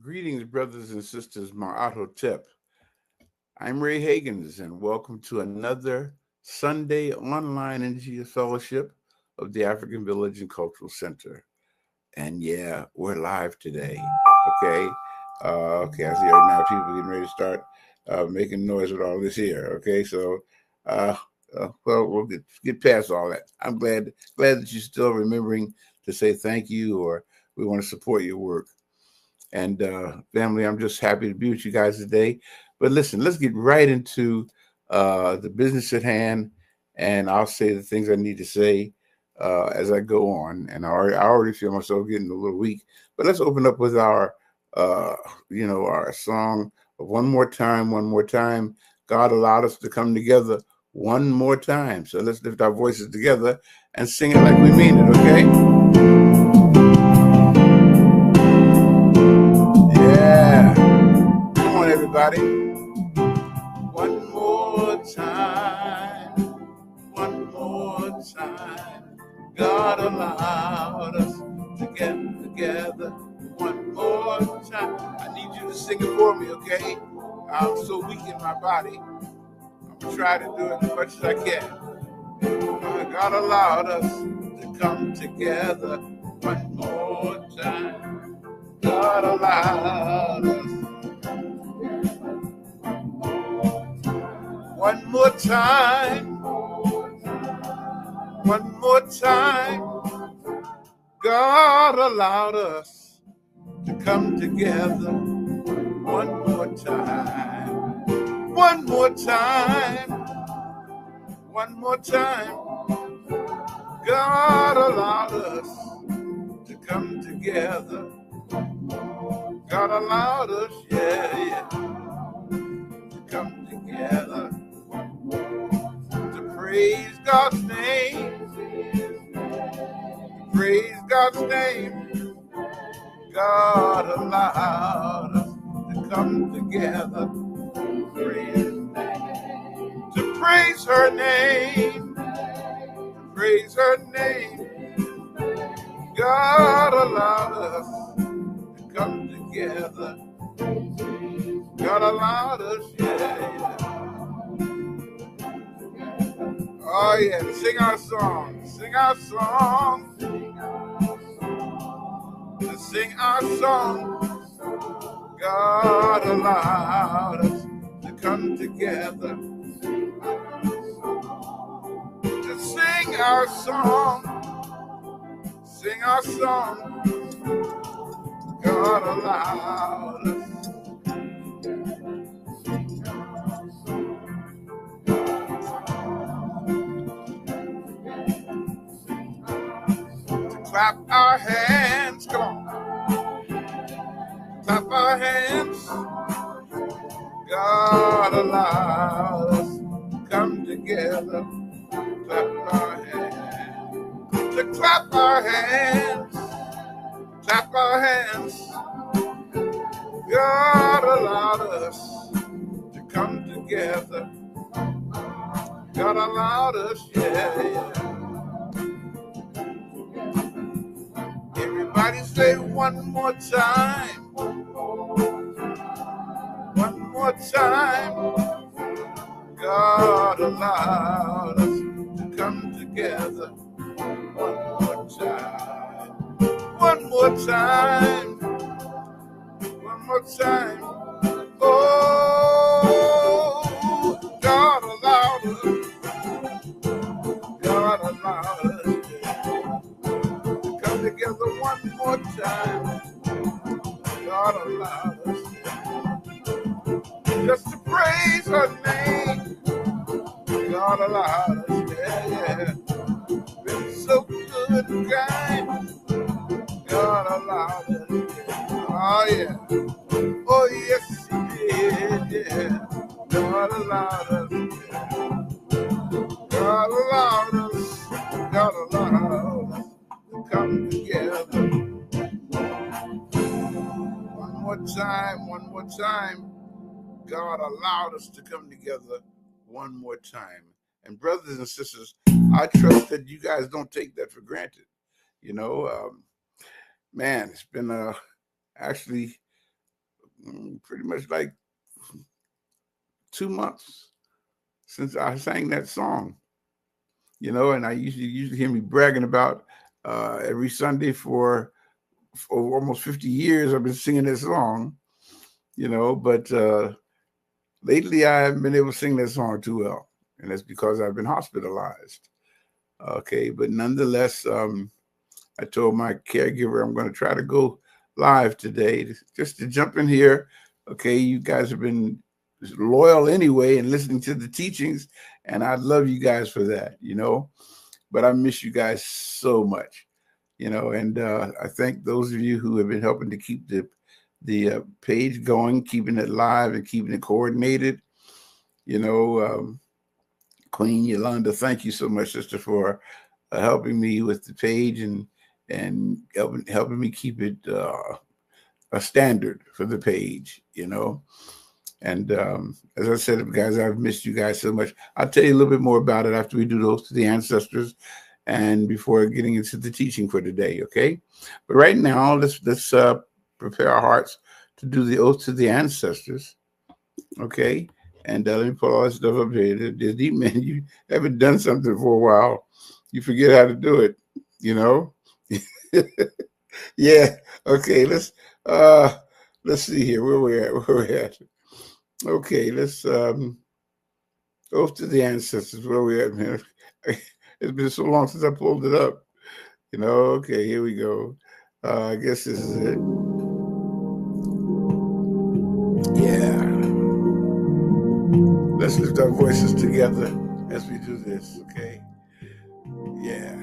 Greetings, brothers and sisters, Ma'ato Tep. I'm Ray Hagins, and welcome to another Sunday online Energy Fellowship of the African Village and Cultural Center. And yeah, we're live today. Okay. I see right now people getting ready to start making noise with all this here. Okay, so uh, we'll get past all that. I'm glad that you're still remembering to say thank you, or we want to support your work. And family, I'm just happy to be with you guys today. But listen, let's get right into the business at hand, and I'll say the things I need to say as I go on. And I already feel myself getting a little weak. But let's open up with uh, our song of One More Time, One More Time. God allowed us to come together one more time. So let's lift our voices together and sing it like we mean it, okay? Yeah. Come on, everybody. One more time. One more time. God allowed us to get together one more time. I need you to sing it for me, okay? I'm so weak in my body. I'm going to try to do it as much as I can. God allowed us to come together one more time. God allowed us one more time. One more time. God allowed us to come together one more time. One more time. One more time. God allowed us to come together. God allowed us, yeah, to come together to praise God's name. Praise God's name. God allowed us to come together to praise her name. Praise her name. God allowed us to come together. God allowed us, yeah. Oh yeah, to sing our song. Sing our song. To sing our song. God allowed us to come together. To sing our song. Sing our song. God allowed us. To clap our hands. Come on. Clap our hands. God allowed us to come together. Clap our hands. To clap our hands. Clap our hands. God allowed us to come together. God allowed us, yeah. Everybody say one more time. One more time. God allowed us to come together. One more time. One more time. One more time. Oh, God allowed us. God allowed us to come together one more time. God allowed us just to praise her name. God allowed us, yeah. Been so good and kind. God allowed us. Oh yeah. Oh yes, he did, yeah. God allowed us. God allowed us. God allowed us to come together. One more time, one more time. God allowed us to come together one more time. And brothers and sisters, I trust that you guys don't take that for granted. You know, man, it's been actually pretty much like 2 months since I sang that song, and I usually hear me bragging about every Sunday for almost 50 years. I've been singing that song, but lately I haven't been able to sing that song too well, and that's because I've been hospitalized. Okay, but nonetheless, I told my caregiver I'm going to try to go live today just to jump in here. Okay, you guys have been loyal anyway and listening to the teachings, and I love you guys for that, but I miss you guys so much, and I thank those of you who have been helping to keep the page going, keeping it live and keeping it coordinated. Queen Yolanda, thank you so much, sister, for helping me with the page and helping me keep it a standard for the page, And as I said, guys, I've missed you guys so much. I'll tell you a little bit more about it after we do the oath to the ancestors and before getting into the teaching for today, okay? But right now, let's prepare our hearts to do the oath to the ancestors, okay? And let me put all this stuff up here. There's deep man, you haven't done something for a while. You forget how to do it, Yeah. Okay. Let's see here where we're at. Okay. Let's oath to the ancestors. Where we at, man? It's been so long since I pulled it up. Okay, here we go. I guess this is it. Yeah. Let's lift our voices together as we do this, okay? Yeah.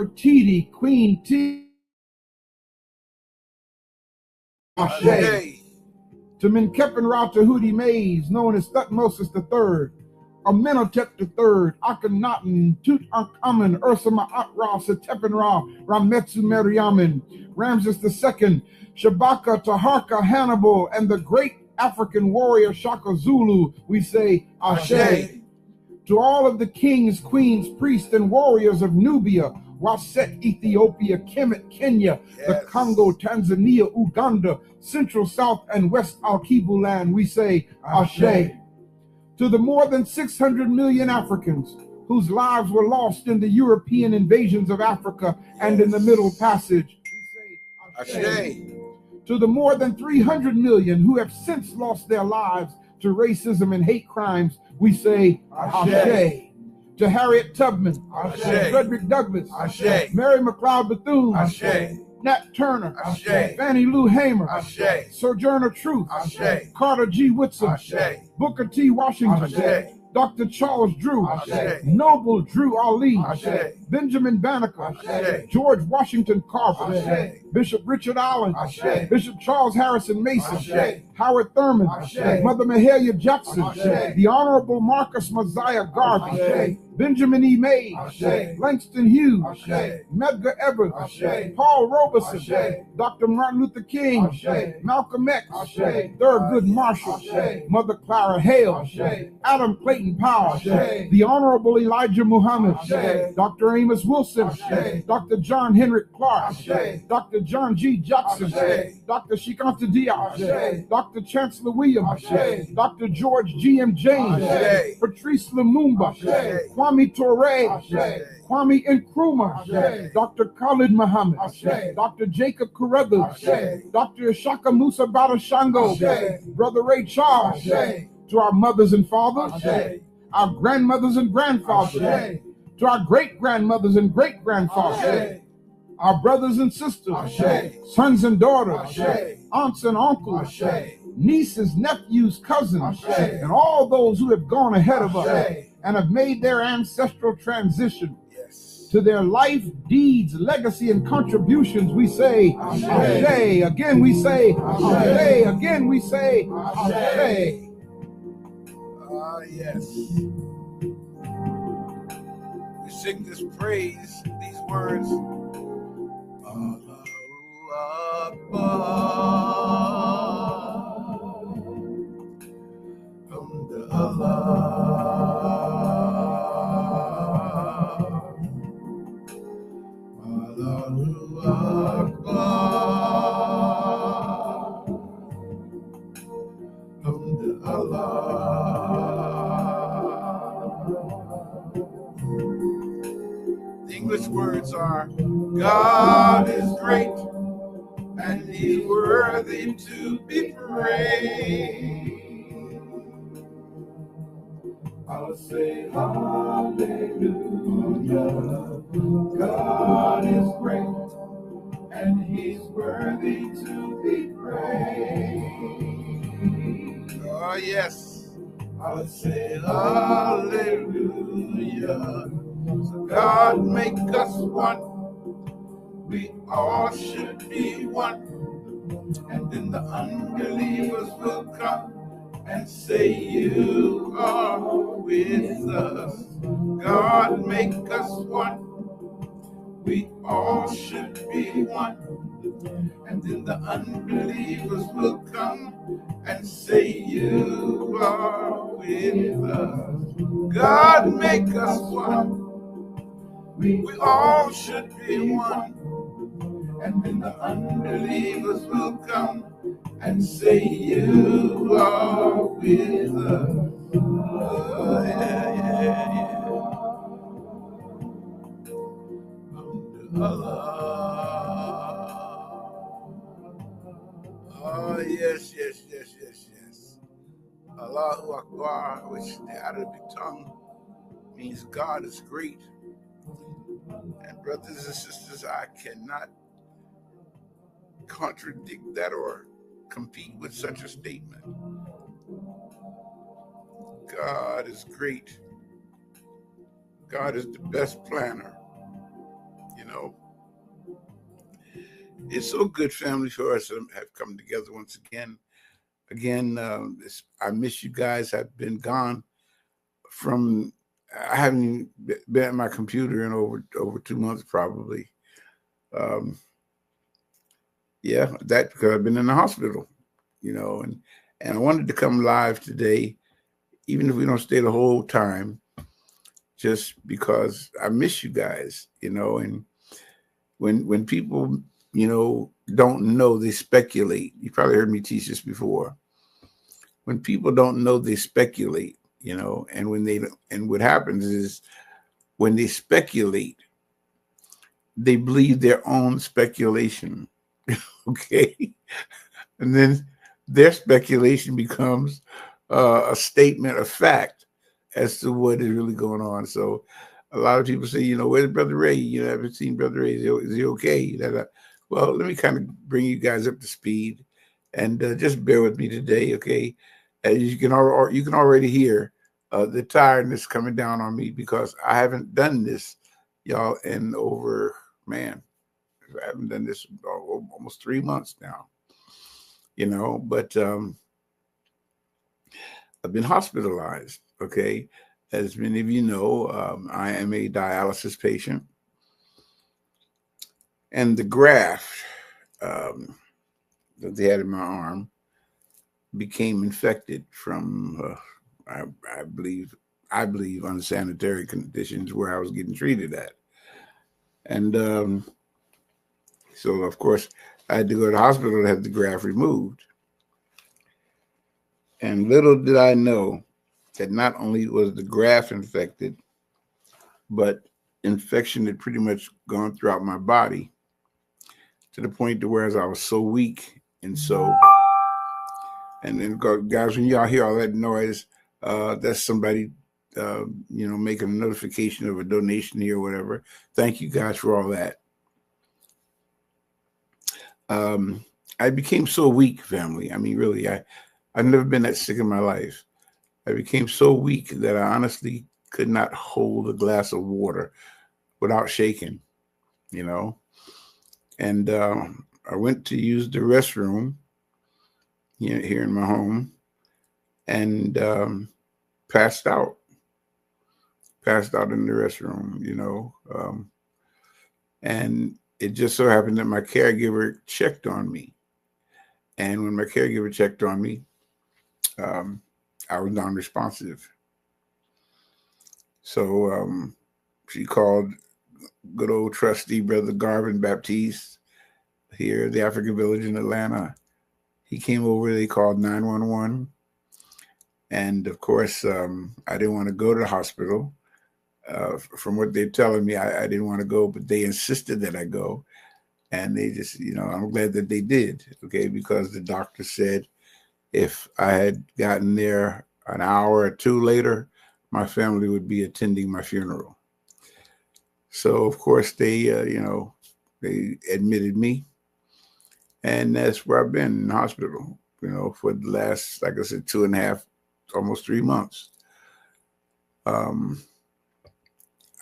Nefertiti, Queen T. Ashe. To Menkapen Tahuti Mays, known as Thutmose III, Amenhotep III, Akhenaten, Tutankhamun, Ursa Ma'at-Ra, Setepen-Ra, Rametsu Meriamun, Ramses II, Shabaka, Taharka, Hannibal, and the great African warrior Shaka Zulu, we say Ashe. To all of the kings, queens, priests, and warriors of Nubia, Waset, Ethiopia, Kemet, Kenya, the Congo, Tanzania, Uganda, Central, South, and West Al-Kibu land, we say Ashe. To the more than 600 million Africans whose lives were lost in the European invasions of Africa and in the Middle Passage, we say Ashe. To the more than 300 million who have since lost their lives to racism and hate crimes, we say Ashe. To Harriet Tubman, Ashe. Frederick Douglass, Ashe. Mary McLeod Bethune, Ashe. Nat Turner, Ashe. Fannie Lou Hamer, Ashe. Sojourner Truth, Ashe. Carter G. Woodson, Ashe. Booker T. Washington, Ashe. Dr. Charles Drew, Ashe. Noble Drew Ali, Ashe. Benjamin Banneker, Ashe. George Washington Carver, Ashe. Bishop Richard Allen, Ashe. Bishop Charles Harrison Mason, Ashe. Howard Thurman, Ashe. Mother Mahalia Jackson, Ashe. The Honorable Marcus Mosiah Garvey, Ashe. Benjamin E. Mays, Ashe. Langston Hughes, Ashe. Medgar Evers, Ashe. Paul Robeson, Ashe. Dr. Martin Luther King, Ashe. Malcolm X, Ashe. Thurgood Marshall, Ashe. Mother Clara Hale, Ashe. Adam Clayton Powell, Ashe. The Honorable Elijah Muhammad, Ashe. Dr. Amos Wilson, Ashe. Dr. John Henrik Clark, Ashe. Dr. John G. Jackson, Ashe. Dr. Shikanta Diaz, Ashe. Dr. Chancellor Williams, Ashe. Dr. George G.M. James, Ashe. Patrice Lumumba, Ashe. Kwame Ture, Ashe. Kwame Nkrumah, Dr. Khalid Muhammad, Dr. Jacob Carruthers, Dr. Ishaka Musa Badashango, Brother Ray Charles, to our mothers and fathers, our grandmothers and grandfathers, to our great-grandmothers and great-grandfathers, our brothers and sisters, sons and daughters, aunts and uncles, nieces, nephews, cousins, and all those who have gone ahead of us and have made their ancestral transition to their life, deeds, legacy, and contributions, we say Ashe. Again we say Ashe. Again we say Ashe. Yes. We sing this praise, these words. Allahu Akbar. Allahu Akbar. The English words are, God is great and he's worthy to be praised. I'll say hallelujah. God is great and he's worthy to be praised. Oh yes, I'll say hallelujah. So God make us one, we all should be one, and then the unbelievers will come and say you are with us. God make us one, we all should be one, and then the unbelievers will come and say you are with us. God make us one, we all should be one, and then the unbelievers will come and say you are with us. Oh, yeah. Allah. Oh, yes. Allahu Akbar, which the Arabic tongue means God is great. And brothers and sisters, I cannot contradict that or compete with such a statement. God is great. God is the best planner. You know, it's so good, family, for us to have come together once again. Again, I miss you guys. I've been gone from. I haven't been at my computer in over 2 months, probably. Um, yeah, that because I've been in the hospital, and I wanted to come live today, even if we don't stay the whole time, just because I miss you guys, and when people, don't know, they speculate. You probably heard me teach this before. When people don't know, they speculate, and what happens is when they speculate, they believe their own speculation. Okay. And then their speculation becomes a statement of fact as to what is really going on. So a lot of people say, where's Brother Ray? I haven't seen Brother Ray. Is he okay? Well, let me kind of bring you guys up to speed, and just bear with me today, okay? As you can already hear the tiredness coming down on me because I haven't done this, y'all, in over, man, I haven't done this almost 3 months now, but I've been hospitalized, okay? As many of you know, I am a dialysis patient. And the graft that they had in my arm became infected from, I believe, unsanitary conditions where I was getting treated at. And so, of course, I had to go to the hospital to have the graft removed. And little did I know that not only was the graft infected, but infection had pretty much gone throughout my body to the point to where I was so weak. And then guys, when y'all hear all that noise, that's somebody, making a notification of a donation here or whatever. Thank you guys for all that. I became so weak, family. I mean, really, I've never been that sick in my life. I became so weak that I honestly could not hold a glass of water without shaking, And I went to use the restroom here in my home and passed out in the restroom, and it just so happened that my caregiver checked on me. And when my caregiver checked on me, I was non-responsive. So she called good old trustee Brother Garvin Baptiste here at the African Village in Atlanta. He came over, they called 911. And of course, I didn't want to go to the hospital. From what they're telling me, I didn't want to go, but they insisted that I go. And they just, I'm glad that they did, okay, because the doctor said if I had gotten there an hour or two later, my family would be attending my funeral. So, of course, they admitted me. And that's where I've been in the hospital, for the last, like I said, 2.5, almost 3 months. I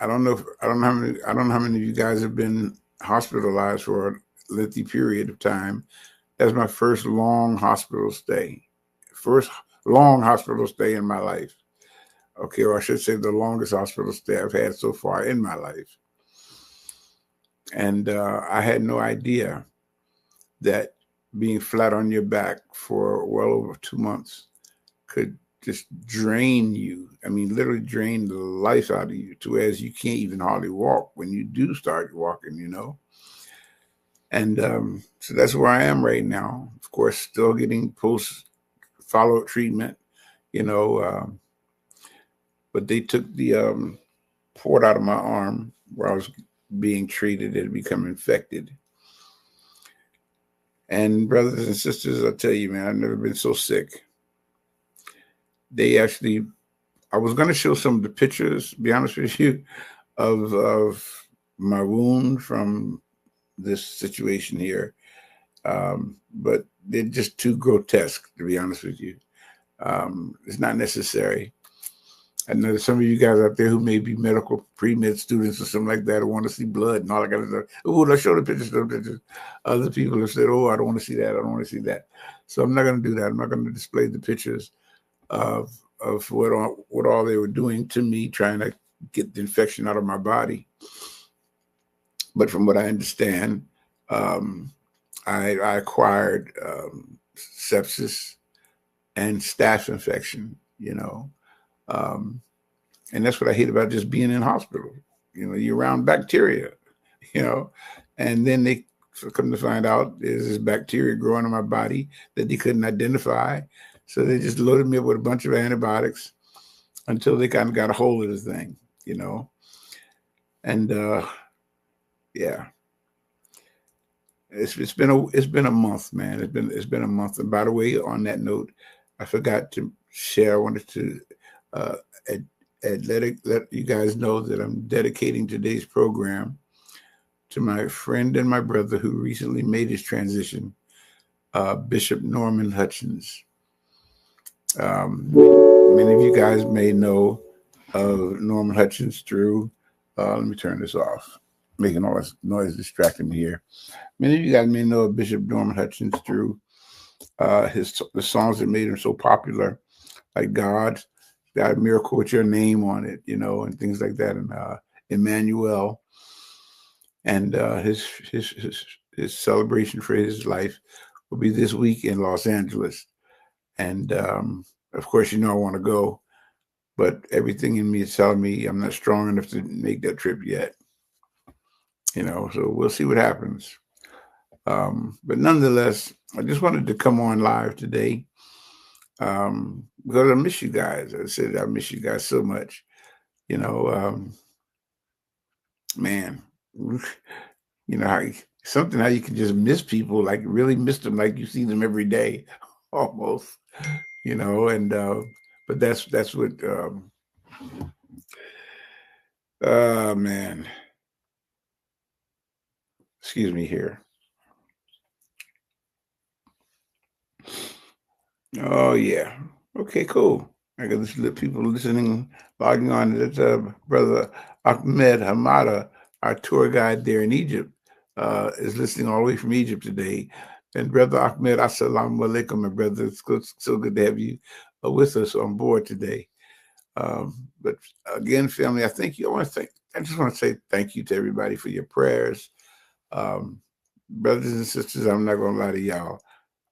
don't know how many of you guys have been hospitalized for a lengthy period of time. That's my first long hospital stay. First long hospital stay in my life. Okay, or I should say the longest hospital stay I've had so far in my life. And I had no idea that being flat on your back for well over 2 months could just drain you. I mean, literally drain the life out of you to where you can't even hardly walk when you do start walking, And so that's where I am right now. Of course, still getting post follow-up treatment, but they took the port out of my arm where I was being treated. It had become infected. And brothers and sisters, I tell you, man, I've never been so sick. I was going to show some of the pictures, to be honest with you, of my wound from this situation here. But they're just too grotesque, to be honest with you. It's not necessary. I know some of you guys out there who may be medical pre-med students or something like that who want to see blood and all that kind of stuff. Oh, let's show the pictures, show the pictures. Other people have said, oh, I don't want to see that. I don't want to see that. So I'm not going to do that. I'm not going to display the pictures of what all they were doing to me, trying to get the infection out of my body. But from what I understand, I acquired sepsis and staph infection, and that's what I hate about just being in hospital. You're around bacteria, and then they come to find out there's this bacteria growing in my body that they couldn't identify. So they just loaded me up with a bunch of antibiotics until they kind of got a hold of the thing, and yeah. It's been a month, man. It's been a month. And by the way, on that note, I forgot to share. I wanted to let you guys know that I'm dedicating today's program to my friend and my brother who recently made his transition, Bishop Norman Hutchins. Many of you guys may know of Norman Hutchins through. Let me turn this off. Making all this noise distracting me here. Many of you guys may know of Bishop Norman Hutchins through the songs that made him so popular, like God, Miracle with Your Name on it, and things like that, and Emmanuel, and his celebration for his life will be this week in Los Angeles, and of course, I want to go, but everything in me is telling me I'm not strong enough to make that trip yet, so we'll see what happens. But nonetheless, I just wanted to come on live today because I miss you guys. I said I miss you guys so much. Man, how you can just miss people, like really miss them, like you see them every day, almost. And but that's what. Man, excuse me here. Oh yeah. Okay, cool. I got this people listening, logging on. That's Brother Ahmed Hamada, our tour guide there in Egypt, is listening all the way from Egypt today. And Brother Ahmed, assalamu alaikum, my brother. It's so good to have you with us on board today. But again, family, I just want to say thank you to everybody for your prayers. Brothers and sisters, I'm not going to lie to y'all.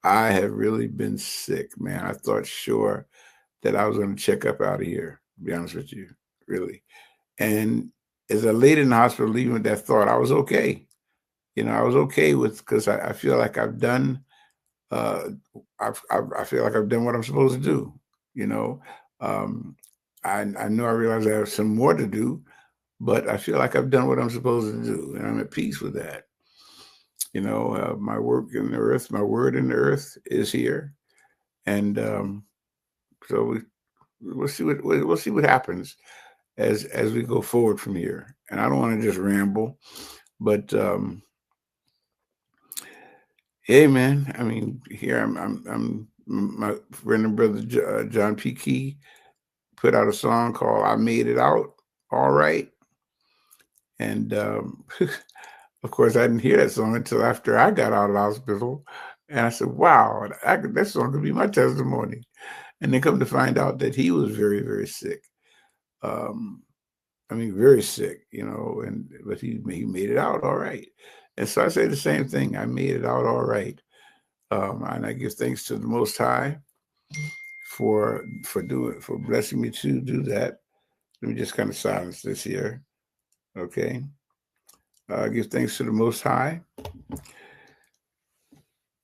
I have really been sick, man. I thought sure that I was going to check up out of here, to be honest with you, really. And as I laid in the hospital, leaving with that thought, I was okay. I was okay because I feel like I've done, I feel like I've done what I'm supposed to do. I know I realize I have some more to do, but I feel like I've done what I'm supposed to do, and I'm at peace with that. My work in the earth, my word in the earth is here, and so we'll see what happens as we go forward from here. And I don't want to just ramble, but hey, man, I mean, here I'm my friend and brother John P. Key put out a song called "I Made It Out All Right," and of course, I didn't hear that song until after I got out of the hospital. And I said, wow, that song could be my testimony. And then come to find out that he was very, very sick. Very sick, but he made it out all right. And so I say the same thing. I made it out all right. And I give thanks to the Most High for blessing me to do that. Let me just kind of silence this here. Okay. Give thanks to the Most High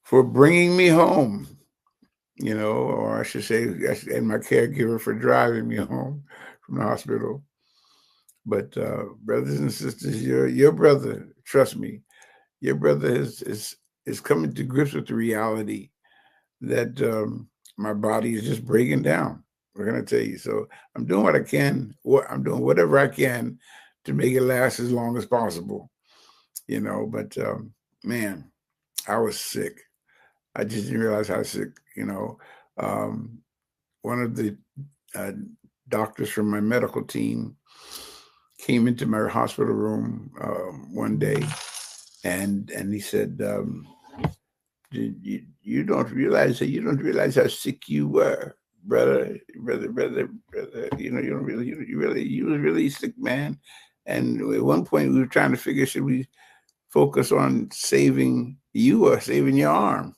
for bringing me home, or I should say, and my caregiver for driving me home from the hospital. But brothers and sisters, your brother, trust me, your brother is coming to grips with the reality that my body is just breaking down. We're gonna tell you. So I'm doing what I can. I'm doing whatever I can to make it last as long as possible. But man, I was sick. I just didn't realize how sick. One of the doctors from my medical team came into my hospital room one day, and he said, you don't realize that you don't realize how sick you were, brother. You know, you was really sick, man. And at one point we were trying to figure, should we focus on saving you or saving your arm?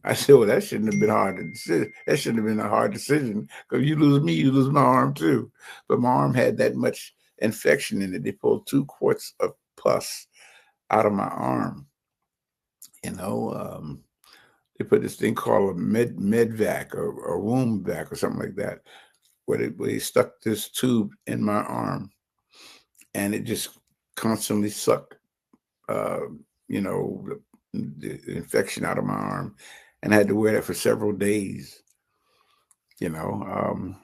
I said, well, that shouldn't have been hard to decision. That shouldn't have been a hard decision, because you lose me, you lose my arm too. But my arm had that much infection in it. They pulled 2 quarts of pus out of my arm. You know, they put this thing called a medvac or womb vac or something like that, where they stuck this tube in my arm, and it just constantly sucked, you know, the infection out of my arm, and I had to wear that for several days. You know,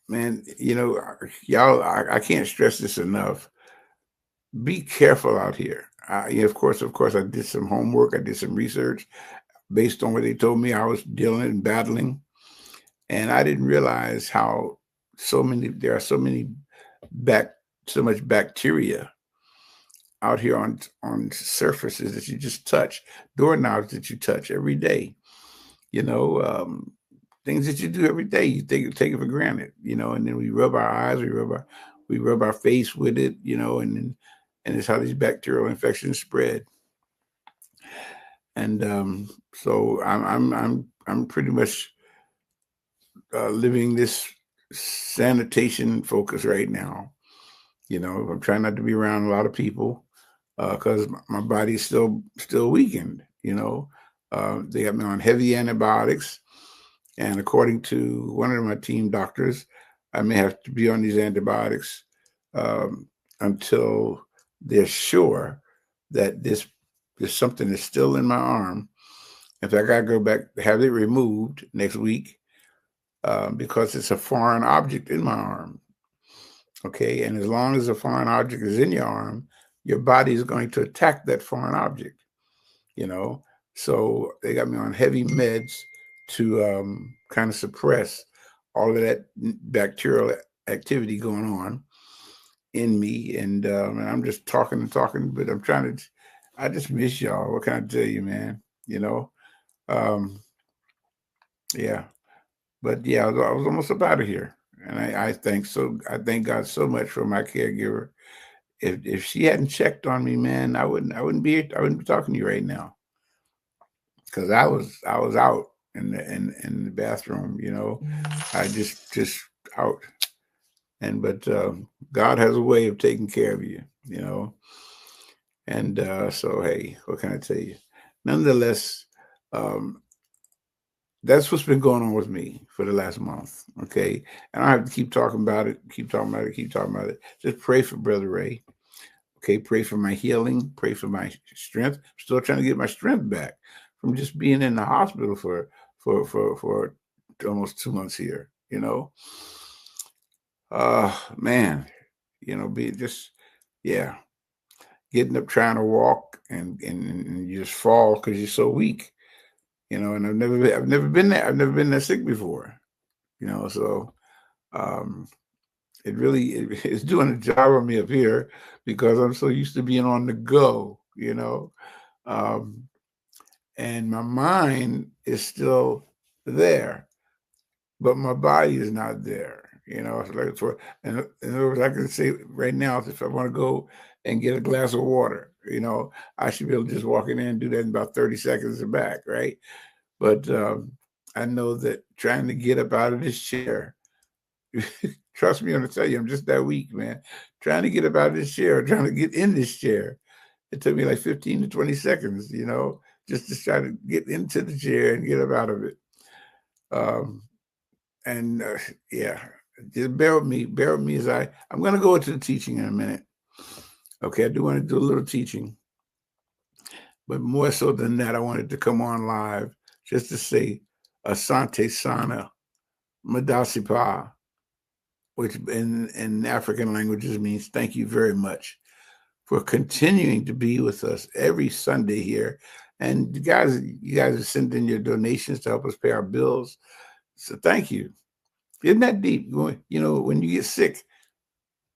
man, you know, y'all, I can't stress this enough. Be careful out here. Of course, I did some homework. I did some research based on what they told me I was dealing and battling. And I didn't realize how there are so much bacteria out here on surfaces that you just touch, doorknobs that you touch every day, you know, things that you do every day, you take it for granted, you know, and then we rub our eyes, we rub our face with it, you know, and it's how these bacterial infections spread. And so I'm pretty much living this sanitation focus right now. You know, I'm trying not to be around a lot of people because my body's still weakened. You know, they got me on heavy antibiotics, and according to one of my team doctors, I may have to be on these antibiotics until they're sure that there's something that's still in my arm. In fact, I gotta go back, have it removed next week because it's a foreign object in my arm. Okay, and as long as a foreign object is in your arm, your body is going to attack that foreign object. You know, so they got me on heavy meds to kind of suppress all of that bacterial activity going on in me. And I'm just talking and talking, but I just miss y'all. What can I tell you, man? You know, yeah. But yeah, I was almost up out of here. And I thank God so much for my caregiver. If she hadn't checked on me, man, I wouldn't be talking to you right now. Because I was out in the bathroom, you know. I just out. But God has a way of taking care of you, you know. And so hey, what can I tell you? Nonetheless, that's what's been going on with me for the last month. Okay. And I have to keep talking about it. Just pray for Brother Ray. Okay. Pray for my healing. Pray for my strength. I'm still trying to get my strength back from just being in the hospital for almost 2 months here, you know. Man, you know, getting up trying to walk and you just fall because you're so weak. You know, and I've never been there. I've never been that sick before, you know. So it's doing a job on me up here because I'm so used to being on the go, you know. And my mind is still there, but my body is not there. You know, it's like in other words, I can say right now, if I want to go and get a glass of water, you know, I should be able to just walk in there and do that in about 30 seconds and back, right? But I know that trying to get up out of this chair, trust me, I'm gonna tell you, I'm just that weak, man. Trying to get up out of this chair, trying to get in this chair, it took me like 15 to 20 seconds, you know, just to try to get into the chair and get up out of it. And yeah, just bear with me as I'm going to go into the teaching in a minute. Okay, I do want to do a little teaching, but more so than that, I wanted to come on live just to say Asante Sana Madasipa, which in African languages means thank you very much for continuing to be with us every Sunday here. And you guys are sending your donations to help us pay our bills. So thank you. Isn't that deep? You know, when you get sick,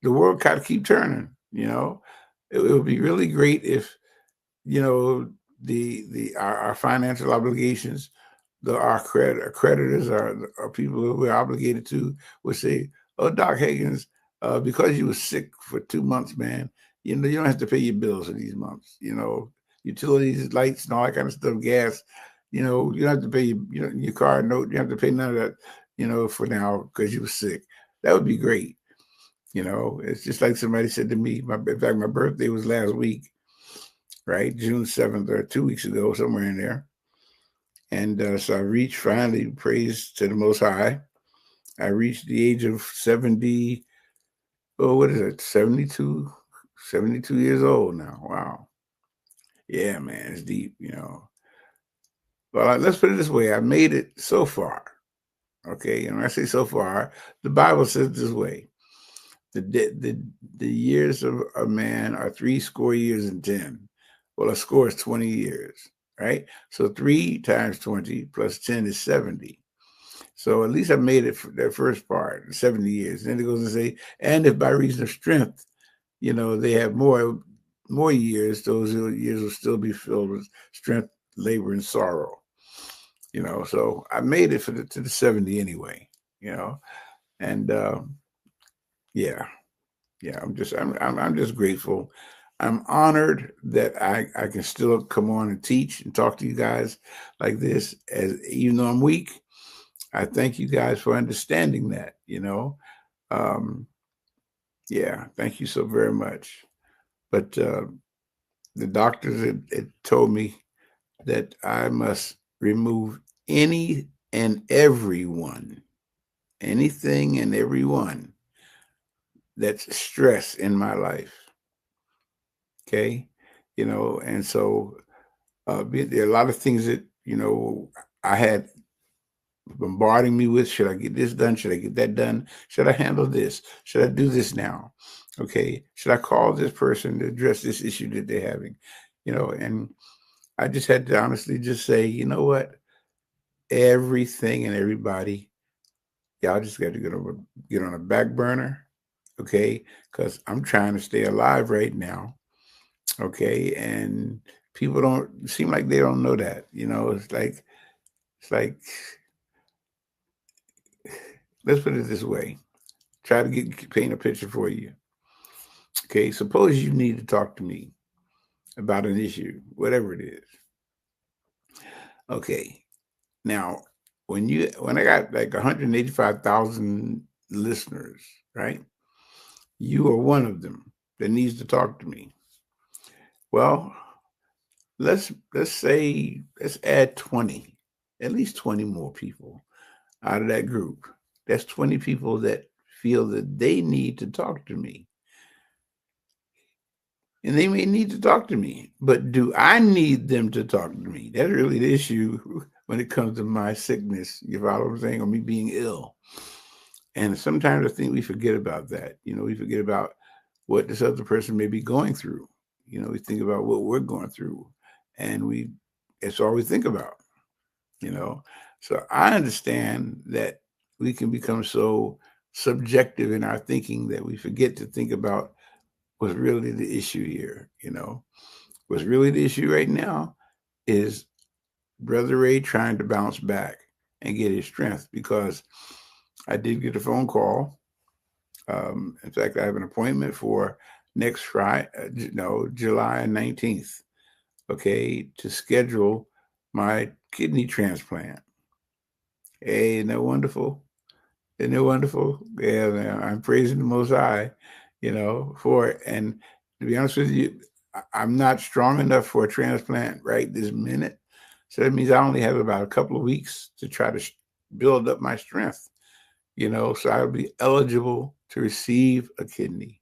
the world got to keep turning. You know, it would be really great if, you know, our financial obligations, our creditors, our people who we're obligated to, would say, "Oh, Doc Higgins, because you were sick for 2 months, man, you know, you don't have to pay your bills for these months. You know, utilities, lights, and all that kind of stuff, gas. You know, you don't have to pay your car note. You don't have to pay none of that. You know, for now because you were sick. That would be great. You know, it's just like somebody said to me. In fact, my birthday was last week, right? June 7th, or 2 weeks ago, somewhere in there. And so I reached, finally, praise to the Most High. I reached the age of 70. Oh, what is it? 72 years old now. Wow. Yeah, man, it's deep, you know. Well, let's put it this way. I made it so far. Okay. And when I say so far, the Bible says this way. The years of a man are 60 and 10. Well, a score is 20 years, right? So 3 times 20 plus 10 is 70. So at least I made it for that first part, 70 years. Then it goes and say, and if by reason of strength, you know, they have more years, those years will still be filled with strength, labor, and sorrow. You know, so I made it to the 70 anyway, you know. And yeah, yeah, I'm just grateful. I'm honored that I can still come on and teach and talk to you guys like this. As even though I'm weak, I thank you guys for understanding that. You know, um, yeah, thank you so very much. But the doctors had told me that I must remove any and everyone, anything and everyone that's stress in my life. Okay, you know, and so there are a lot of things that, you know, I had bombarding me with. Should I get this done? Should I get that done? Should I handle this? Should I do this now? Okay. Should I call this person to address this issue that they're having? You know, and I just had to honestly just say, you know what? Everything and everybody, y'all just got to get on a back burner. Okay. Because I'm trying to stay alive right now. Okay. And people don't seem like they don't know that. You know, it's like let's put it this way. Try to paint a picture for you. Okay, suppose you need to talk to me about an issue, whatever it is. Okay, now when I got like 185,000 listeners, right? You are one of them that needs to talk to me. Well, let's add 20, at least 20 more people out of that group. That's 20 people that feel that they need to talk to me. And they may need to talk to me, but do I need them to talk to me? That's really the issue when it comes to my sickness, you follow what I'm saying, or me being ill. And sometimes I think we forget about that. You know, we forget about what this other person may be going through. You know, we think about what we're going through, and it's all we think about, you know. So I understand that we can become so subjective in our thinking that we forget to think about what's really the issue here, you know. What's really the issue right now is Brother Ray trying to bounce back and get his strength, because I did get a phone call. In fact, I have an appointment for next Friday, no, July 19th, okay, to schedule my kidney transplant. Hey, isn't that wonderful? Isn't it wonderful? Yeah, man, I'm praising the Most High, you know, for it. And to be honest with you, I'm not strong enough for a transplant right this minute. So that means I only have about a couple of weeks to try to build up my strength, you know, so I'll be eligible to receive a kidney.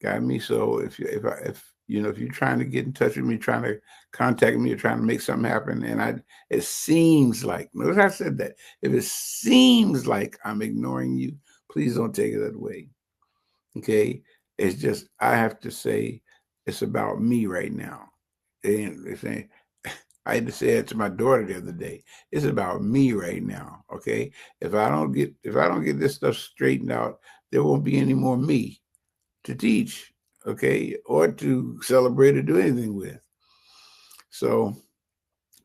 Got me? So if you know, if you're trying to get in touch with me, trying to contact me, or trying to make something happen, and it seems like, notice I said that, if it seems like I'm ignoring you, please don't take it that way. Okay, it's just I have to say it's about me right now. And it's saying I had to say it to my daughter the other day. It's about me right now. Okay. If I don't get this stuff straightened out, there won't be any more me to teach, okay, or to celebrate or do anything with. So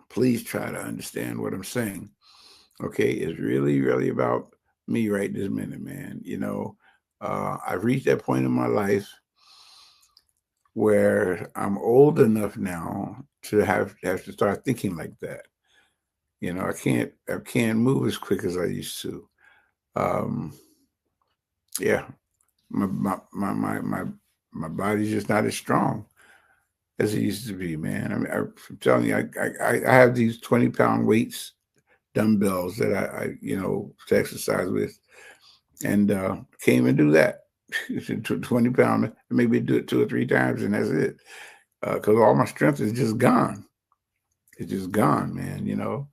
please try to understand what I'm saying. Okay. It's really, really about me right this minute, man. I've reached that point in my life where I'm old enough now to have to start thinking like that. I can't move as quick as I used to. Um, yeah, my body's just not as strong as it used to be, man. I mean, I'm telling you, I have these 20-pound weights, dumbbells that I to exercise with, and can't even do that. 20 pound, maybe do it 2 or 3 times, and that's it. Because all my strength is just gone. It's just gone, man.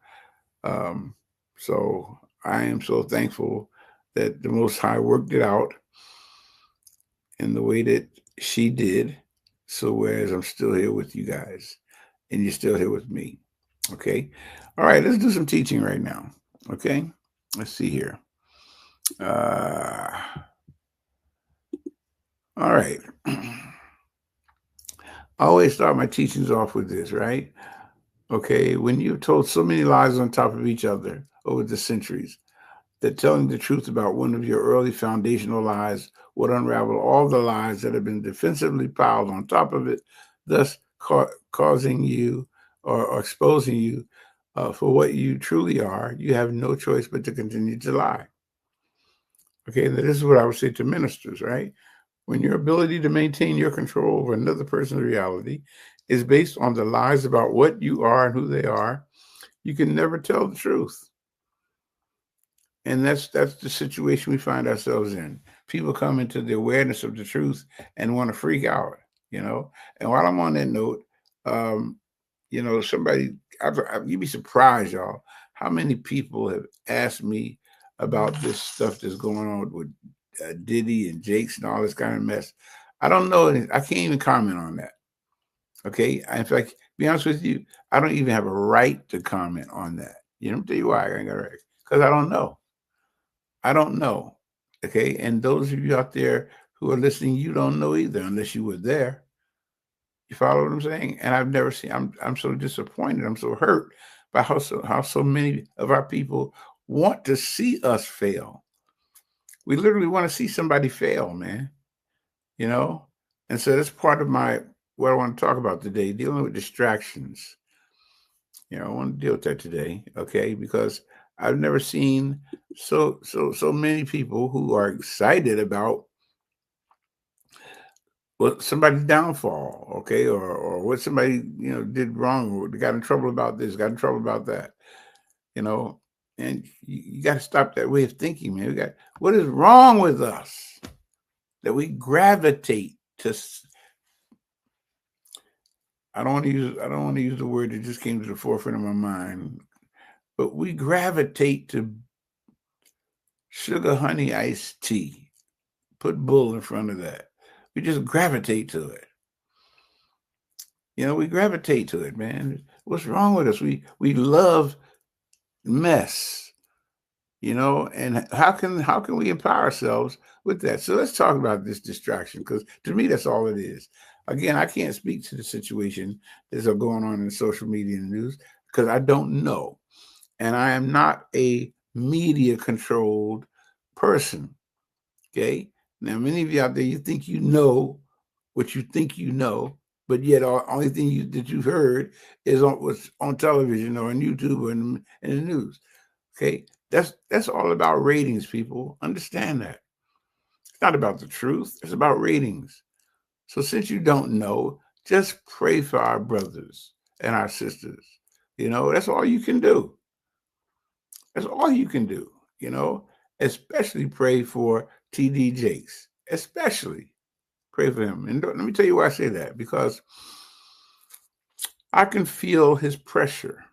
Um, so I am so thankful that the Most High worked it out in the way that she did. So whereas I'm still here with you guys and you're still here with me. Okay. All right. Let's do some teaching right now. Okay. Let's see here. All right. I always start my teachings off with this, right? Okay. When you've told so many lies on top of each other over the centuries, that telling the truth about one of your early foundational lies would unravel all the lies that have been defensively piled on top of it, thus causing you or exposing you for what you truly are. You have no choice but to continue to lie. Okay, this is what I would say to ministers, right? When your ability to maintain your control over another person's reality is based on the lies about what you are and who they are, you can never tell the truth. And that's the situation we find ourselves in. People come into the awareness of the truth and want to freak out, And while I'm on that note, somebody, you'd be surprised, y'all, how many people have asked me about this stuff that's going on with Diddy and Jakes and all this kind of mess. I don't know. I can't even comment on that. Okay. In fact, to be honest with you, I don't even have a right to comment on that. I'll tell you why I ain't got a right. Because I don't know. I don't know. Okay. And those of you out there who are listening, you don't know either unless you were there. You follow what I'm saying? And I've never seen, I'm so disappointed. I'm so hurt by how so many of our people want to see us fail. We literally want to see somebody fail, man. And so that's part of what I want to talk about today, dealing with distractions. I want to deal with that today, okay? Because I've never seen so many people who are excited about what somebody's downfall, okay, or what somebody did wrong, or got in trouble about this, got in trouble about that, and you got to stop that way of thinking, man. What is wrong with us that we gravitate to? I don't want to use the word that just came to the forefront of my mind, but we gravitate to sugar honey iced tea. Put bull in front of that. We just gravitate to it. We gravitate to it, man. What's wrong with us? We love mess, and how can we empower ourselves with that? So let's talk about this distraction, because to me, that's all it is. Again, I can't speak to the situation that's going on in social media and news because I don't know. And I am not a media controlled person. Okay. Now, many of you out there, you think you know what you think you know, but yet the only thing that you've heard is what's on television or on YouTube or in the news. Okay. That's all about ratings, people. Understand that. It's not about the truth. It's about ratings. So since you don't know, just pray for our brothers and our sisters. That's all you can do. That's all you can do, especially pray for TD Jakes, especially pray for him. And let me tell you why I say that, because I can feel his pressure.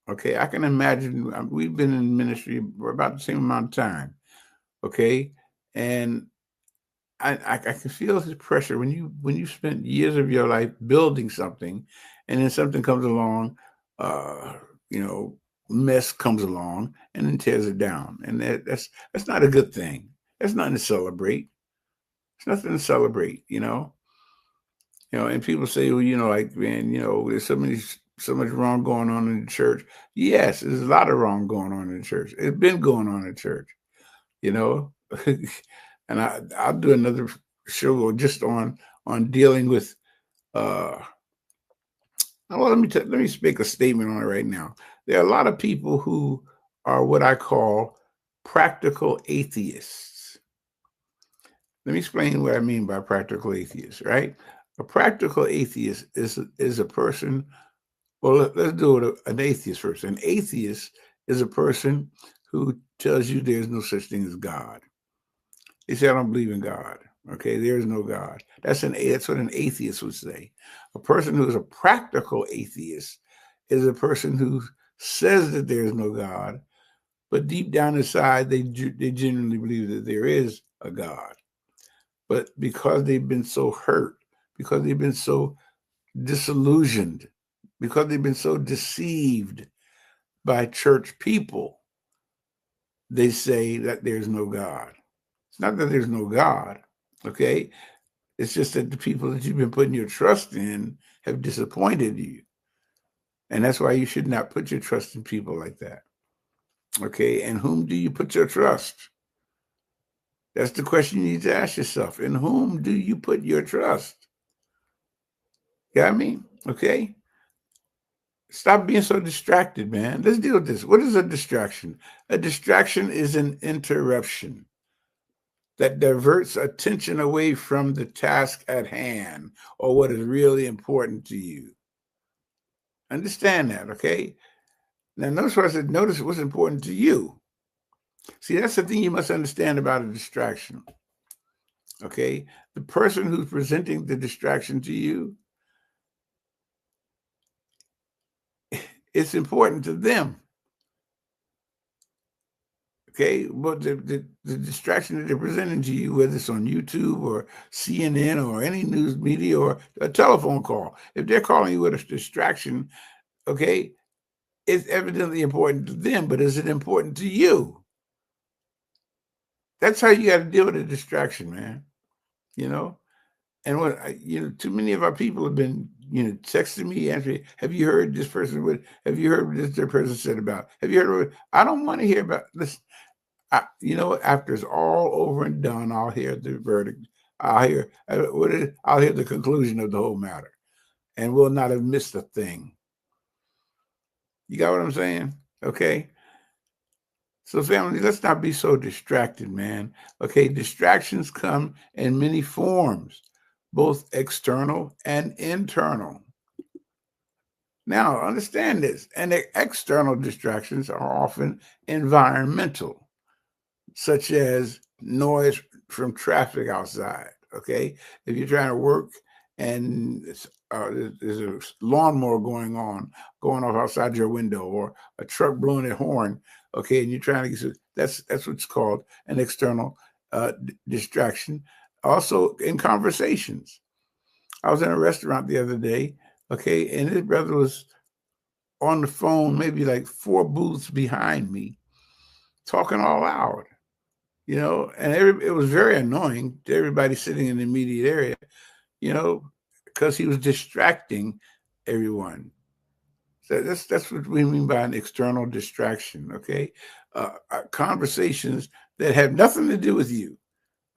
Okay. I can imagine we've been in ministry for about the same amount of time. Okay. And I can feel his pressure when you spent years of your life building something and then something comes along you know, mess comes along and then tears it down. And that's not a good thing. That's nothing to celebrate. It's nothing to celebrate, you know. You know, and people say, well, you know, like, man, you know, there's so much wrong going on in the church. Yes, there's a lot of wrong going on in the church. It's been going on in the church, you know. And I'll do another show just on dealing with well, let me make a statement on it right now. There are a lot of people who are what I call practical atheists. Let me explain what I mean by practical atheist, right? A practical atheist is a person. Well, let's do it an atheist first. An atheist is a person who tells you there's no such thing as God. They say, I don't believe in God. Okay, there is no God. That's what an atheist would say. A person who is a practical atheist is a person who says that there is no God, but deep down inside, they genuinely believe that there is a God. But because they've been so hurt, because they've been so disillusioned, because they've been so deceived by church people, they say that there's no God. It's not that there's no God, okay? It's just that the people that you've been putting your trust in have disappointed you. And that's why you should not put your trust in people like that, okay? And whom do you put your trust? That's the question you need to ask yourself. In whom do you put your trust? Got me? Okay? Stop being so distracted, man. Let's deal with this. What is a distraction? A distraction is an interruption that diverts attention away from the task at hand or what is really important to you. Understand that, okay? Now, notice what I said. Notice what's important to you. See, that's the thing you must understand about a distraction, okay? The person who's presenting the distraction to you, it's important to them. Okay, but the distraction that they're presenting to you, whether it's on YouTube or CNN or any news media or a telephone call, if they're calling you with a distraction, okay, it's evidently important to them, but is it important to you? That's how you got to deal with a distraction, man. You know, and too many of our people have been, texting me, answering, have you heard this person? Have you heard what this person said about? Have you heard what? I don't want to hear about this. After it's all over and done, I'll hear the verdict. I'll hear the conclusion of the whole matter, and we'll not have missed a thing. You got what I'm saying? Okay. So, family, let's not be so distracted, man. Okay, distractions come in many forms, both external and internal. Now, understand this, and the external distractions are often environmental, such as noise from traffic outside, okay? If you're trying to work and there's a lawnmower going off outside your window, or a truck blowing a horn, okay, and you're trying to get, that's what's called an external distraction. Also in conversations. I was in a restaurant the other day, okay, and his brother was on the phone, maybe like 4 booths behind me, talking all loud. And it was very annoying to everybody sitting in the immediate area, because he was distracting everyone. So that's what we mean by an external distraction, okay? Conversations that have nothing to do with you,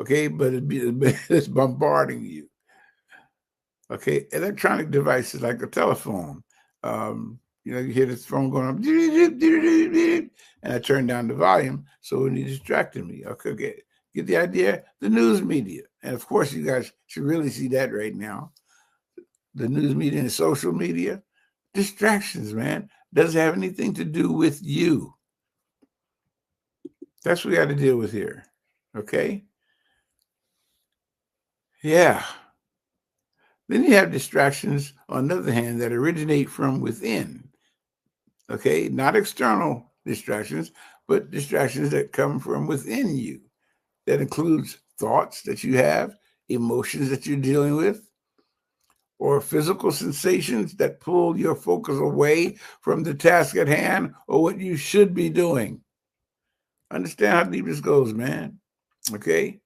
okay? But it's bombarding you, okay? Electronic devices like a telephone, you hear this phone going on, and I turn down the volume so when he distracted me. Okay, get the idea? The news media. And of course, you guys should really see that right now. The news media and social media, distractions, man. Doesn't have anything to do with you. That's what we got to deal with here. Okay? Yeah. Then you have distractions, on the other hand, that originate from within. Okay, not external distractions, but distractions that come from within you. That includes thoughts that you have, emotions that you're dealing with, or physical sensations that pull your focus away from the task at hand or what you should be doing. Understand how deep this goes, man. Okay?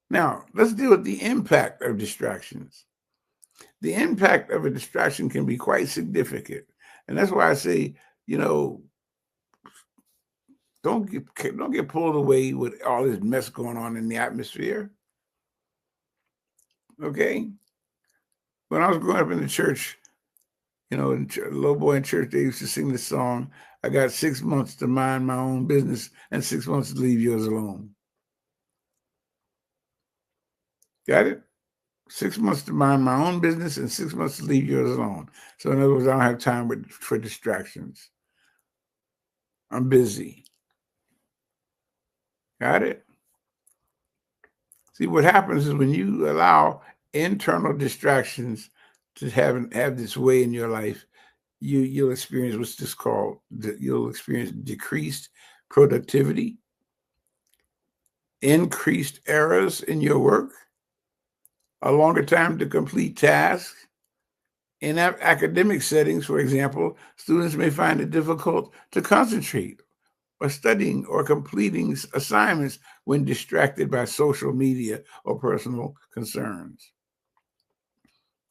Now, let's deal with the impact of distractions. The impact of a distraction can be quite significant. And that's why I say, you know, don't get pulled away with all this mess going on in the atmosphere. Okay? When I was growing up in the church, you know, a little boy in church, they used to sing this song, I got 6 months to mind my own business and 6 months to leave yours alone. Got it? 6 months to mind my own business and 6 months to leave yours alone. So in other words, I don't have time for distractions. I'm busy. Got it? See, what happens is when you allow internal distractions to have this way in your life, you'll experience what's just called, you'll experience decreased productivity, increased errors in your work, a longer time to complete tasks. In academic settings, for example, students may find it difficult to concentrate or studying or completing assignments when distracted by social media or personal concerns.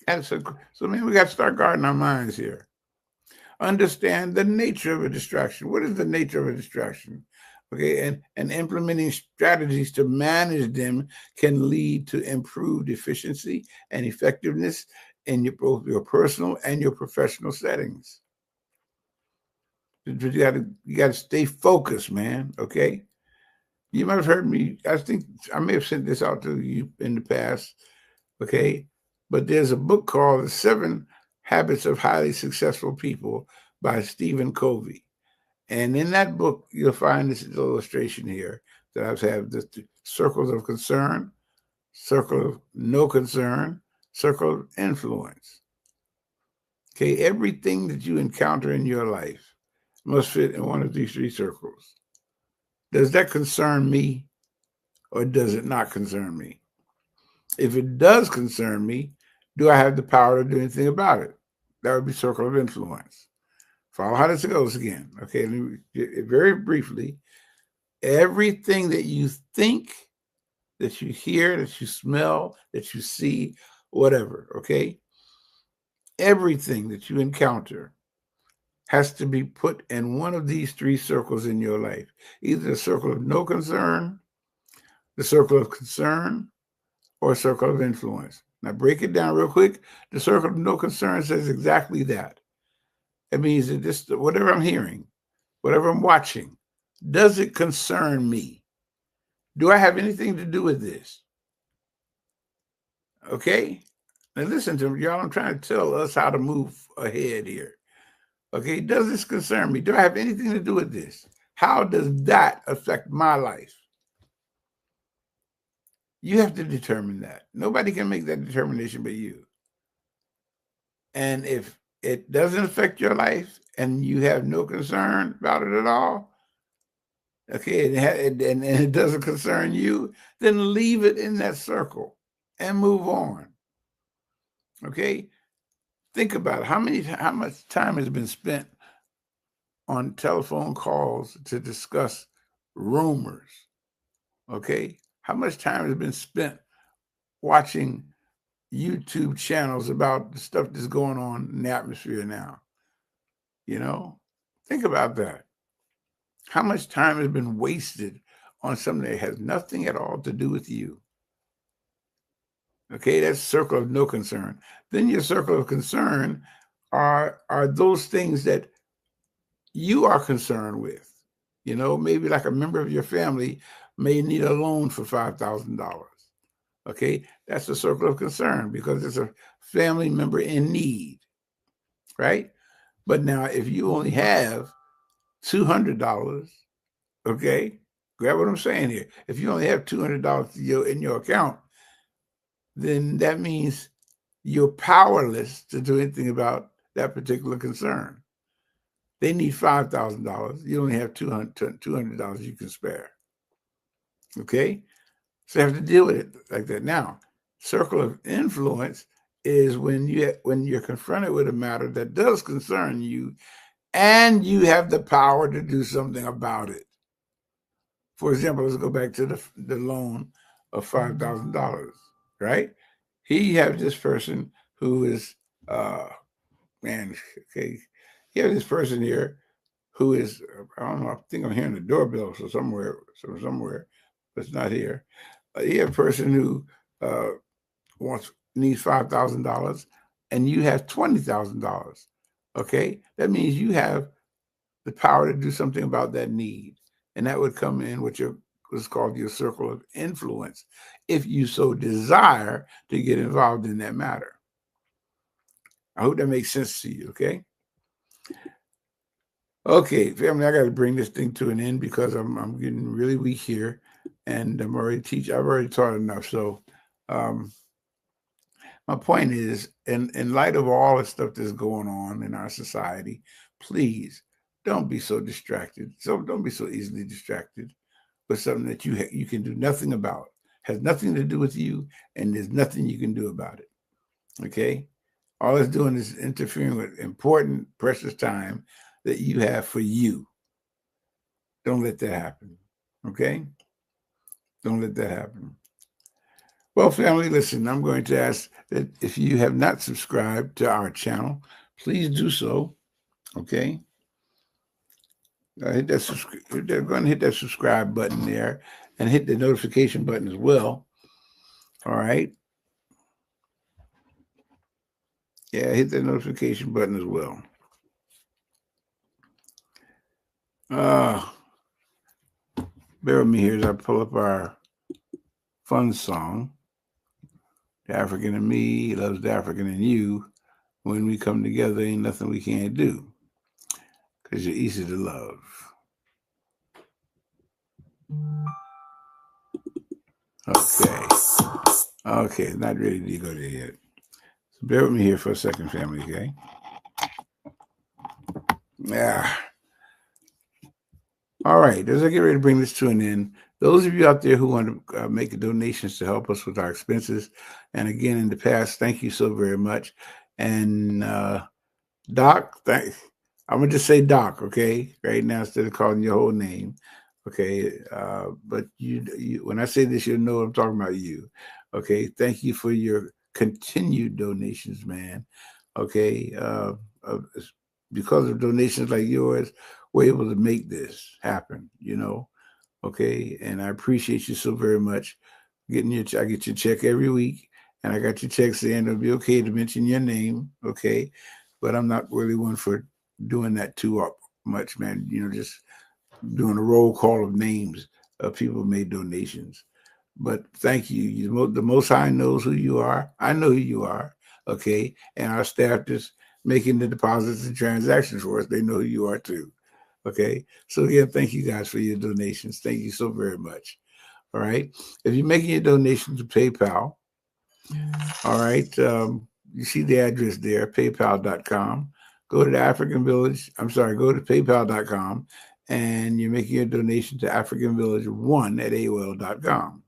And so man, we got to start guarding our minds here. Understand the nature of a distraction. What is the nature of a distraction? Okay, and implementing strategies to manage them can lead to improved efficiency and effectiveness in both your personal and your professional settings. You got to stay focused, man. Okay, you might have heard me. I think I may have sent this out to you in the past. Okay, but there's a book called The 7 Habits of Highly Successful People by Stephen Covey. And in that book, you'll find this illustration here that I have the circles of concern, circle of no concern, circle of influence. Okay, everything that you encounter in your life must fit in one of these 3 circles. Does that concern me or does it not concern me? If it does concern me, do I have the power to do anything about it? That would be circle of influence. Follow how this goes again. Okay, very briefly, everything that you think, that you hear, that you smell, that you see, whatever, okay? Everything that you encounter has to be put in one of these 3 circles in your life. Either the circle of no concern, the circle of concern, or a circle of influence. Now break it down real quick. The circle of no concern says exactly that. It means that this, whatever I'm hearing, whatever I'm watching, does it concern me? Do I have anything to do with this? Okay? Now listen to me, y'all. I'm trying to tell us how to move ahead here. Okay? Does this concern me? Do I have anything to do with this? How does that affect my life? You have to determine that. Nobody can make that determination but you. And if it doesn't affect your life and you have no concern about it at all, okay, and it doesn't concern you, then leave it in that circle and move on. Okay? Think about it. How much time has been spent on telephone calls to discuss rumors? Okay? How much time has been spent watching YouTube channels about the stuff that's going on in the atmosphere now? You know, think about that. How much time has been wasted on something that has nothing at all to do with you? Okay, that's circle of no concern. Then your circle of concern are those things that you are concerned with. You know, maybe like a member of your family may need a loan for $5,000. Okay, that's a circle of concern because it's a family member in need, right? But now if you only have $200, okay, grab what I'm saying here. If you only have $200 in your account, then that means you're powerless to do anything about that particular concern. They need $5,000. You only have $200 you can spare. Okay? So you have to deal with it like that. Now, circle of influence is when you're confronted with a matter that does concern you and you have the power to do something about it. For example, let's go back to the loan of $5,000, right? He has this person who is, man, okay, he has this person here who is, I don't know, I think I'm hearing the doorbell somewhere, but it's not here. He has a person who needs $5,000 and you have $20,000. Okay, that means you have the power to do something about that need, and that would come in with what's called your circle of influence, if you so desire to get involved in that matter. I hope that makes sense to you. Okay, family, I got to bring this thing to an end because I'm getting really weak here, and I've already taught enough. So, my point is, in light of all the stuff that's going on in our society, please don't be so distracted. So don't be so easily distracted with something that you can do nothing about. Has nothing to do with you, and there's nothing you can do about it. Okay? All it's doing is interfering with important, precious time that you have for you. Don't let that happen. Okay? Don't let that happen. Well, family, listen, I'm going to ask that if you have not subscribed to our channel, please do so. Okay? Go ahead and hit that subscribe button there and hit the notification button as well. All right? Yeah, hit the notification button as well. Bear with me here as I pull up our fun song. The African in me loves the African in you. When we come together, ain't nothing we can't do, because you're easy to love. Okay, not ready to go there yet. So bear with me here for a second, family, okay? Yeah. All right, as I get ready to bring this to an end, those of you out there who want to make donations to help us with our expenses, and again, in the past, thank you so very much. And Doc, I'm going to just say Doc, okay, right now, instead of calling your whole name, okay? But you, when I say this, you'll know I'm talking about you, okay? Thank you for your continued donations, man, okay? Because of donations like yours, we're able to make this happen, okay? And I appreciate you so very much. I get your check every week, and I got your check saying it'll be okay to mention your name, okay? But I'm not really one for doing that too much, man. Just doing a roll call of names of people who made donations. But thank you. The Most High knows who you are. I know who you are, okay? And our staff just making the deposits and transactions for us. They know who you are too, okay? So again, thank you guys for your donations. Thank you so very much. All right. If you're making a donation to PayPal, all right, you see the address there, paypal.com. Go to the African Village. Go to paypal.com, and you're making a donation to African Village 1 at AOL.com.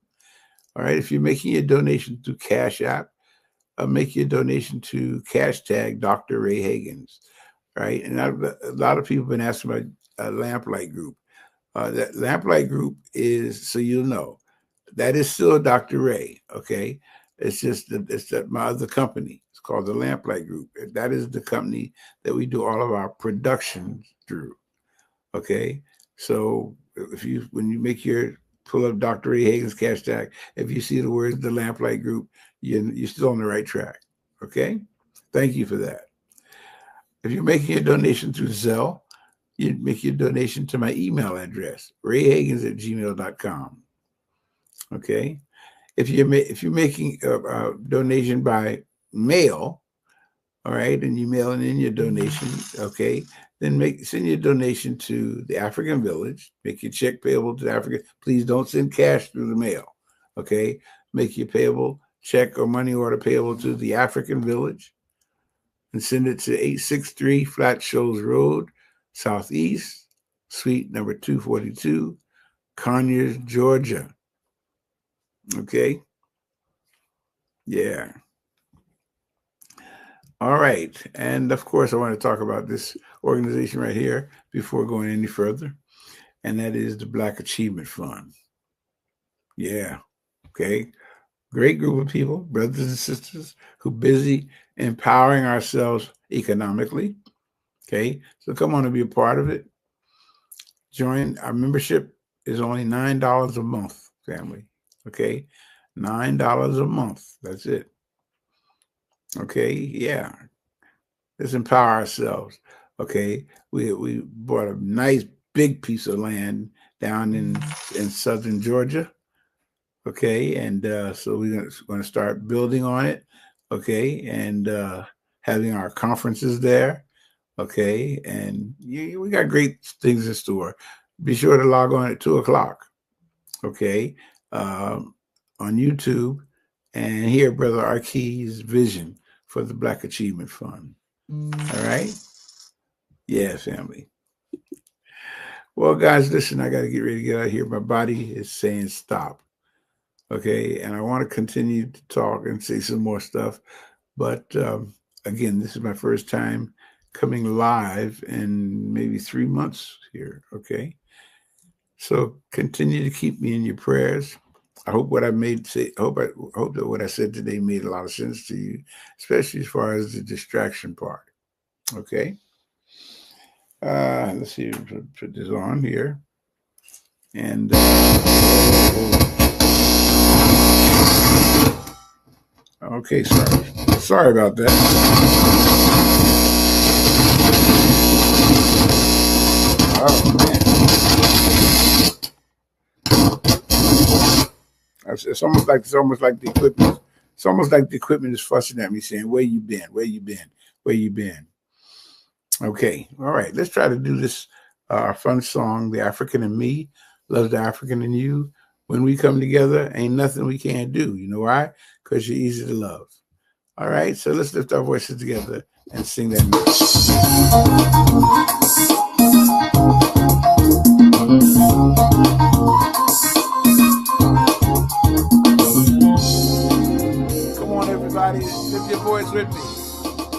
All right. If you're making a donation through Cash App, make your donation to # Dr. Ray Hagins. Right. And a lot of people have been asking about a Lamplight Group. That Lamplight Group is, so you'll know, that is still Dr. Ray. Okay. It's just my other company. It's called the Lamplight Group. That is the company that we do all of our productions through. Okay. So when you pull up Dr. Ray Hagins Cash Tag, if you see the words the Lamplight Group, you're still on the right track. Okay. Thank you for that. If you're making a donation through Zelle, you make your donation to my email address, rayhagins@gmail.com. Okay. If you're making a donation by mail, all right, and you're mailing in your donation, okay, then send your donation to the African Village. Make your check payable to the African. Please don't send cash through the mail, okay? Make your payable check or money order payable to the African Village, and send it to 863 Flat Shoals Road, Southeast, Suite number 242, Conyers, Georgia. Okay. Yeah. All right. And of course, I want to talk about this organization right here before going any further. And that is the Black Achievement Fund. Yeah. Okay. Great group of people, brothers and sisters, who are busy empowering ourselves economically. Okay. So come on and be a part of it. Join. Our membership is only $9 a month, family. Okay. $9 a month. That's it. Okay. Yeah. Let's empower ourselves. Okay. We bought a nice big piece of land down in southern Georgia. Okay. And so we're going to start building on it. Okay. And having our conferences there. Okay. And we got great things in store. Be sure to log on at 2:00. Okay. On YouTube and hear Brother Arkee's vision for the Black Achievement Fund. All right. Yeah, family. Well, guys, listen, I got to get ready to get out of here. My body is saying stop. Okay. And I want to continue to talk and say some more stuff. But again, this is my first time coming live in maybe 3 months here. Okay. So continue to keep me in your prayers. I hope what I hope that what I said today made a lot of sense to you, especially as far as the distraction part. Okay. Let's see, put this on here. And okay, sorry about that. Oh man. It's almost like the equipment. It's almost like the equipment is fussing at me, saying, "Where you been? Where you been? Where you been?" Okay, all right. Let's try to do this. Our fun song, "The African in Me Loves the African in You." When we come together, ain't nothing we can't do. You know why? Because you're easy to love. All right. So let's lift our voices together and sing that Lift your voice with me.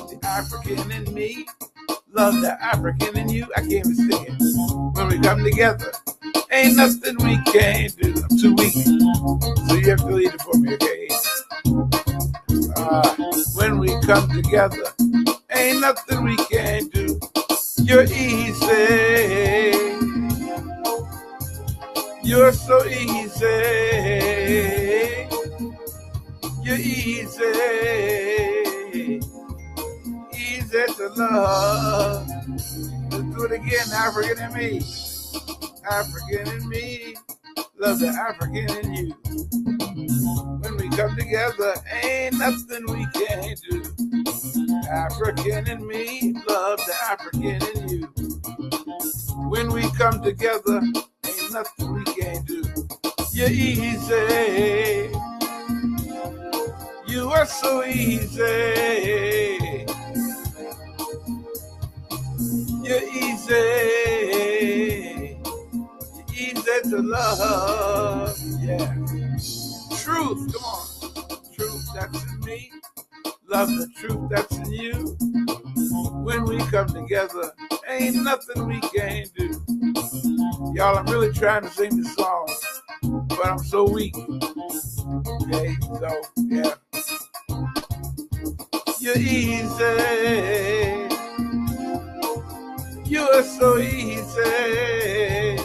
The African in me love the African in you. I can't even sing it. When we come together, ain't nothing we can't do. I'm too weak, so you have to lead it for me, okay? When we come together, ain't nothing we can't do. You're easy. You're so easy. You're easy, easy to love. Let's do it again, African in me. African in me, love the African in you. When we come together, ain't nothing we can't do. African in me, love the African in you. When we come together, ain't nothing we can't do. You're easy. You are so easy. You're easy. You're easy to love. Yeah. Truth, come on. Truth that's in me. Love the truth that's in you. When we come together, ain't nothing we can't do. Y'all, I'm really trying to sing this song, but I'm so weak. Okay, so yeah. You're easy. You are so easy.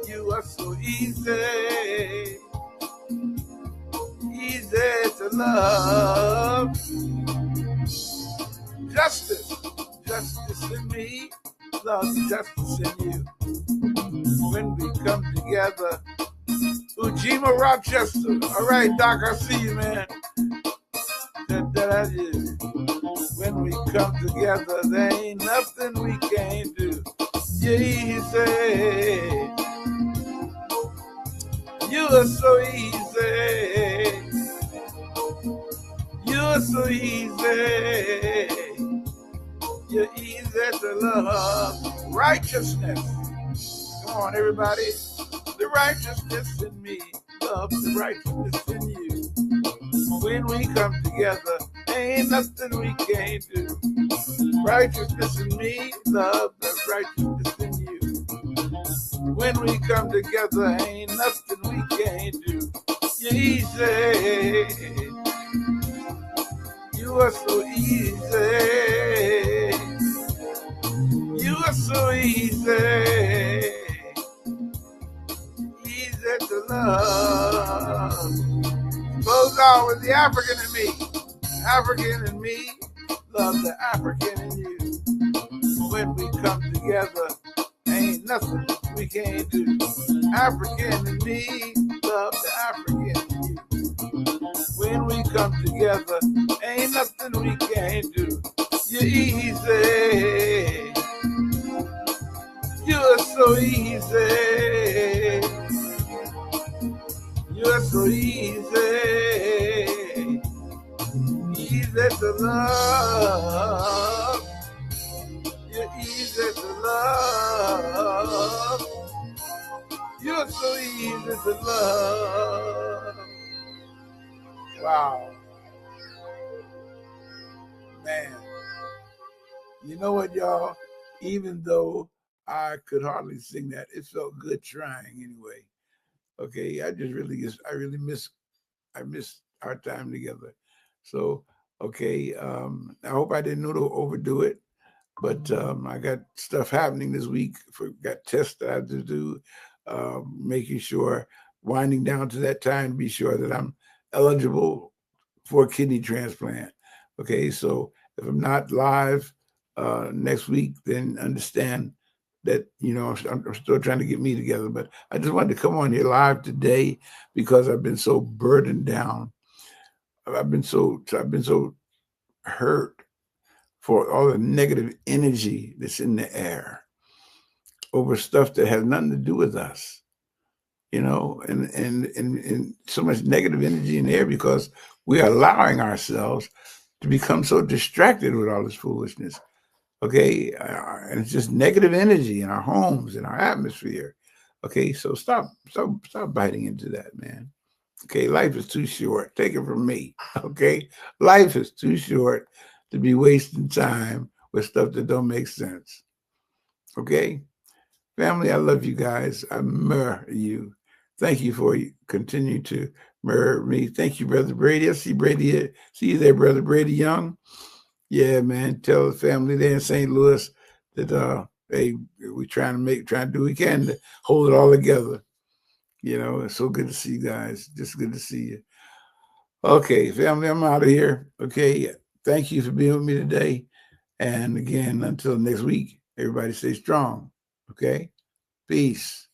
You are so easy. Easy to love. Justice. Justice in me. Love justice in you. When we come together. Ujima Rochester. All right, Doc, I see you, man. When we come together, there ain't nothing we can't do. You're easy. You are so easy. You are so easy. You're easy to love. Righteousness. Come on, everybody. The righteousness in me. Love the righteousness in you. When we come together, Ain't nothing we can't do. Righteousness in me, love the righteousness in you. When we come together, ain't nothing we can't do. You're easy. You are so easy. You are so easy. Easy to love. Goes on with the African in me. African in me, love the African in you. When we come together, ain't nothing we can't do. African in me, love the African in you. When we come together, ain't nothing we can't do. You're easy. You're so easy. You're so easy. Easy to love. You're easy to love. You're so easy to love. Wow. Man. You know what, y'all? Even though I could hardly sing that, it felt good trying anyway. Okay, I miss our time together. So, okay, I hope I didn't overdo it, but I got stuff happening this week. Got tests that I have to do, making sure, winding down to that time to be sure that I'm eligible for a kidney transplant. Okay, so if I'm not live next week, then understand that, I'm still trying to get me together. But I just wanted to come on here live today because I've been so burdened down. I've been so hurt for all the negative energy that's in the air over stuff that has nothing to do with us, and so much negative energy in the air because we are allowing ourselves to become so distracted with all this foolishness. Okay, and it's just negative energy in our homes, in our atmosphere. Okay, so stop biting into that, man. Okay, life is too short. Take it from me. Okay, life is too short to be wasting time with stuff that don't make sense. Okay, family, I love you guys. I admire you. Thank you for continuing to mirror me. Thank you, Brother Brady. I see Brady. See you there, Brother Brady Young. Yeah, man. Tell the family there in St. Louis that hey, we're trying to do what we can to hold it all together. It's so good to see you guys. Just good to see you. Okay, family, I'm out of here. Okay, thank you for being with me today. And again, until next week, everybody stay strong. Okay, peace.